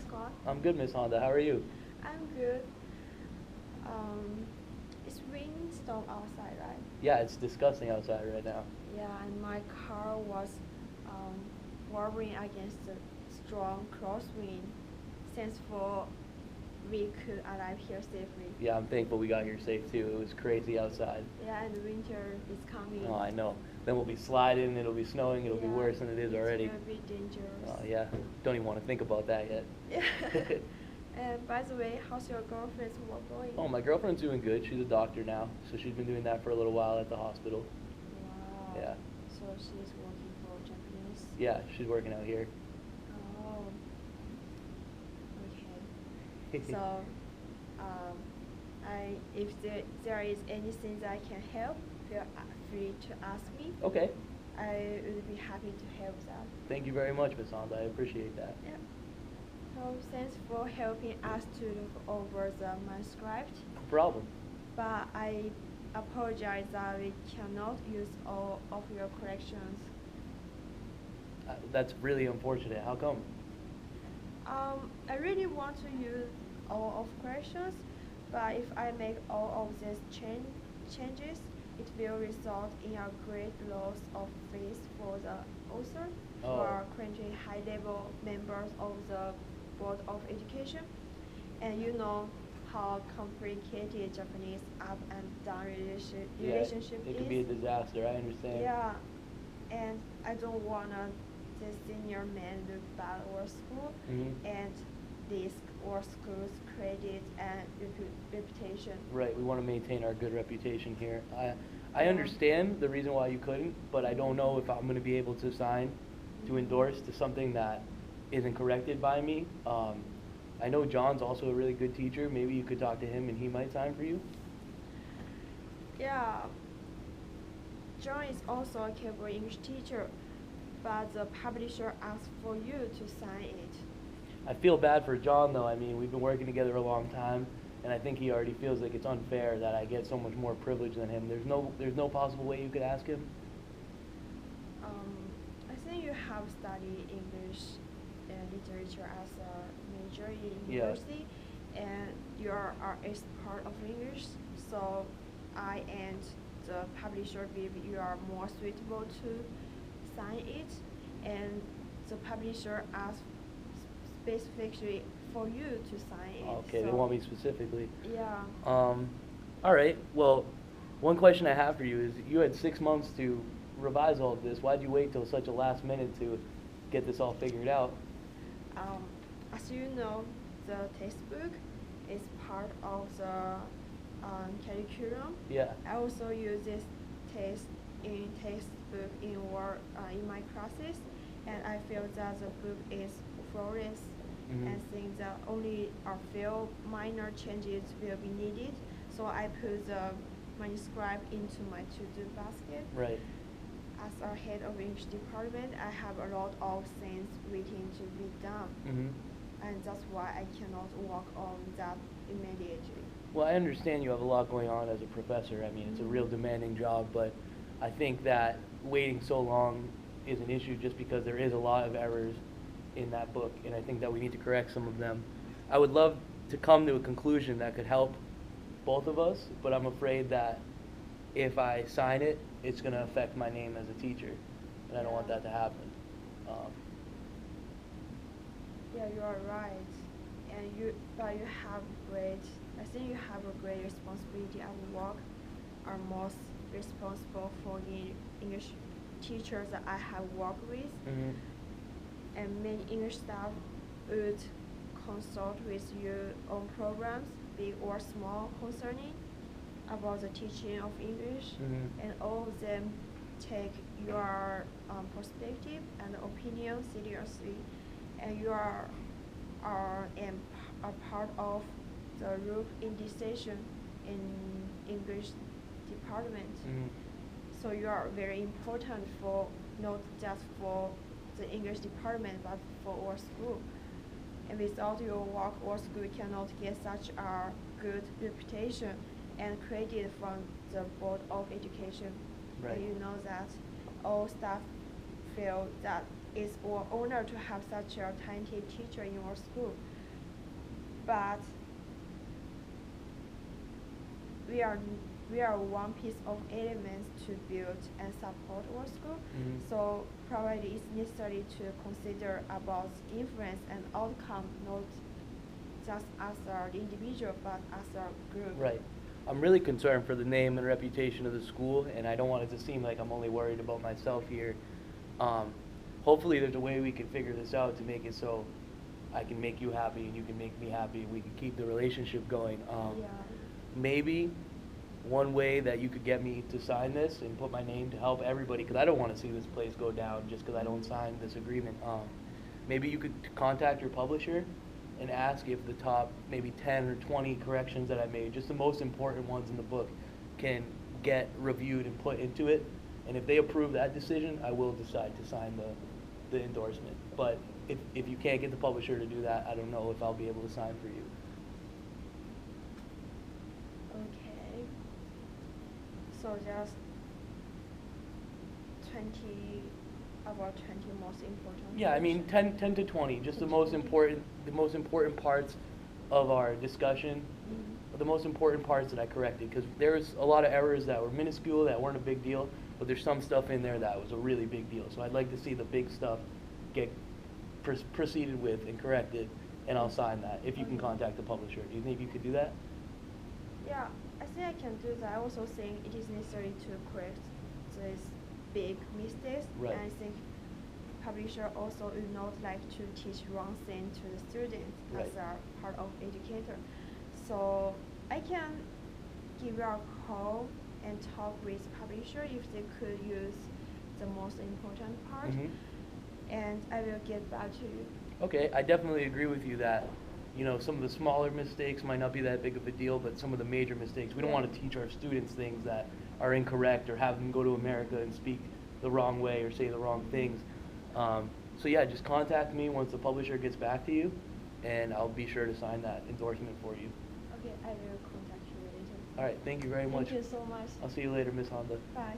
Scott. I'm good, Miss Honda. How are you? I'm good. Um, it's raining storm outside, right? Yeah, it's disgusting outside right now. Yeah, and my car was um, warring against the strong crosswind. Since for we could arrive here safely. Yeah, I'm thankful we got here safe too. It was crazy outside. Yeah, and winter is coming. Oh, I know. Then we'll be sliding, it'll be snowing, it'll be Yeah, worse than it is already. It will be dangerous. Oh, yeah. Don't even want to think about that yet. Yeah. And by the way, how's your girlfriend's work going? Oh, my girlfriend's doing good. She's a doctor now, so she's been doing that for a little while at the hospital. Wow. Yeah. So she's working for Japanese? Yeah, she's working out here. Oh. Okay. So, if there is anything that I can help, feel free to ask me. Okay. I would be happy to help that. Thank you very much, Miss Honda. I appreciate that. Yeah. So thanks for helping us to look over the manuscript. No problem. But I apologize that we cannot use all of your collections. That's really unfortunate. How come? I really want to use all of collections, but if I make all of these changes, it will result in a great loss of face for the author, who are currently high-level members of the Board of Education. And you know how complicated Japanese up and down relationship it is. can be a disaster. I understand. Yeah, and I don't want the senior man look bad or school and risk or school's credit and reputation. Right, we want to maintain our good reputation here. I understand the reason why you couldn't, but I don't know if I'm going to be able to sign to endorse to something that isn't corrected by me. I know John's also a really good teacher. Maybe you could talk to him and he might sign for you. Yeah, John is also a capable English teacher, but the publisher asked for you to sign it. I feel bad for John though. I mean, we've been working together a long time, and I think he already feels like it's unfair that I get so much more privilege than him. There's no possible way you could ask him? I think you have studied English and literature as a major in university, and you are an expert of English, so I and the publisher believe you are more suitable to sign it, and the publisher asked specifically for you to sign it. Okay, so they want me specifically. Yeah. All right. Well, one question I have for you is: you had 6 months to revise all of this. Why'd you wait till such a last minute to get this all figured out? As you know, the textbook is part of the curriculum. Yeah. I also use this textbook in my classes, and I feel that the book is flawless, and think that only a few minor changes will be needed. So I put the manuscript into my to-do basket. Right. As a head of English department, I have a lot of things waiting to be done, and that's why I cannot work on that immediately. Well, I understand you have a lot going on as a professor. I mean, it's a real demanding job, but I think that waiting so long is an issue just because there is a lot of errors in that book, and I think that we need to correct some of them. I would love to come to a conclusion that could help both of us, but I'm afraid that if I sign it, it's going to affect my name as a teacher, and I don't want that to happen. Yeah, you are right, but you have I think you have a great responsibility at work. Are most responsible for the English teachers that I have worked with, and many English staff would consult with you on programs, big or small, concerning about the teaching of English, and all of them take your perspective and opinion seriously, and you are a part of the group in decision in English department. So you are very important for not just for the English department but for our school. And without your work, our school cannot get such a good reputation and credit from the Board of Education. Right. And you know that all staff feel that it's our honor to have such a talented teacher in our school. but we are we are one piece of elements to build and support our school. Mhm. So probably it's necessary to consider about influence and outcome, not just as an individual but as a group. Right. I'm really concerned for the name and reputation of the school, and I don't want it to seem like I'm only worried about myself here. Um, Hopefully there's a way we can figure this out to make it so I can make you happy and you can make me happy and we can keep the relationship going. Yeah. Maybe one way that you could get me to sign this and put my name to help everybody, because I don't want to see this place go down just because I don't sign this agreement. Maybe you could contact your publisher and ask if the top maybe 10 or 20 corrections that I made, just the most important ones in the book, can get reviewed and put into it. And if they approve that decision, I will decide to sign the endorsement. But if you can't get the publisher to do that, I don't know if I'll be able to sign for you. Okay. So just 20, about 20 most important. Yeah, I mean, 10 to 20, just the most important parts of our discussion, Mhm. the most important parts that I corrected, because there's a lot of errors that were minuscule, that weren't a big deal, but there's some stuff in there that was a really big deal. So I'd like to see the big stuff get proceeded with and corrected, and I'll sign that, if you can Okay. contact the publisher. Do you think you could do that? Yeah, I think I can do that. I also think it is necessary to correct these big mistakes. Right. And I think publisher also would not like to teach wrong thing to the students as Right. a part of educator. So I can give you a call and talk with publisher if they could use the most important part. Mhm. And I will get back to you. Okay, I definitely agree with you that, some of the smaller mistakes might not be that big of a deal, but some of the major mistakes, we don't want to teach our students things that are incorrect or have them go to America and speak the wrong way or say the wrong things. So yeah, just contact me once the publisher gets back to you, and I'll be sure to sign that endorsement for you. Okay, I will contact you later. All right, thank you very much. Thank you so much. I'll see you later, Miss Honda. Bye.